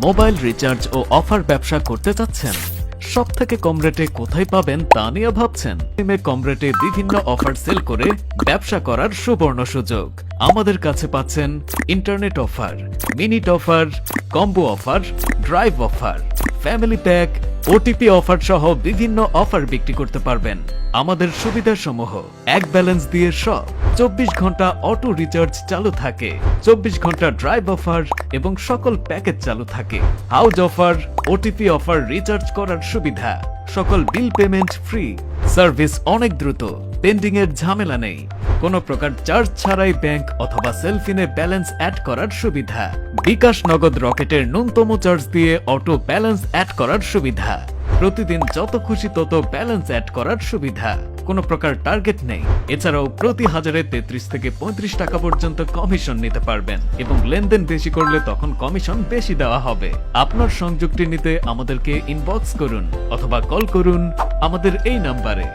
Mobile recharge ও offer ব্যবসা করতে চাচ্ছেন? সবথেকে কম রেটে কোথায় পাবেন তা নিয়ে ভাবছেন? কম রেটে বিভিন্ন অফার সেল করে ব্যবসা করার সুবর্ণ সুযোগ। আমাদের কাছে পাচ্ছেন internet offer, minute offer, combo offer, drive offer, family pack, OTP offer সহ বিভিন্ন অফার বিক্রি করতে পারবেন। আমাদের সুবিধাসমূহ: এক ব্যালেন্স দিয়ে সব, 24 ঘন্টা অটো রিচার্জ চালু থাকে, 24 ঘন্টা ড্রাইভ অফার এবং সকল প্যাকেজ চালু থাকে, house offer, OTP offer, recharge করার সুবিধা, সকল বিল পেমেন্ট ফ্রি, সার্ভিস অনেক দ্রুত, পেন্ডিং এর ঝামেলা নেই, কোনো প্রকার চার্জ ছাড়াই ব্যাংক অথবা সেলফিনে ব্যালেন্স অ্যাড করার সুবিধা, বিকাশ নগদ রকেটের ন্যূনতম চার্জ দিয়ে অটো ব্যালেন্স অ্যাড করার সুবিধা, প্রতিদিন যত খুশি তত ব্যালেন্স অ্যাড করার সুবিধা, কোনো প্রকার টার্গেট নেই। এছাড়াও প্রতি হাজারে 33 থেকে 35 টাকা পর্যন্ত কমিশন নিতে পারবেন এবং লেনদেন বেশি করলে তখন কমিশন বেশি দেওয়া হবে। আপনার সংযোগটি নিতে আমাদেরকে ইনবক্স করুন অথবা কল করুন আমাদের এই নাম্বারে।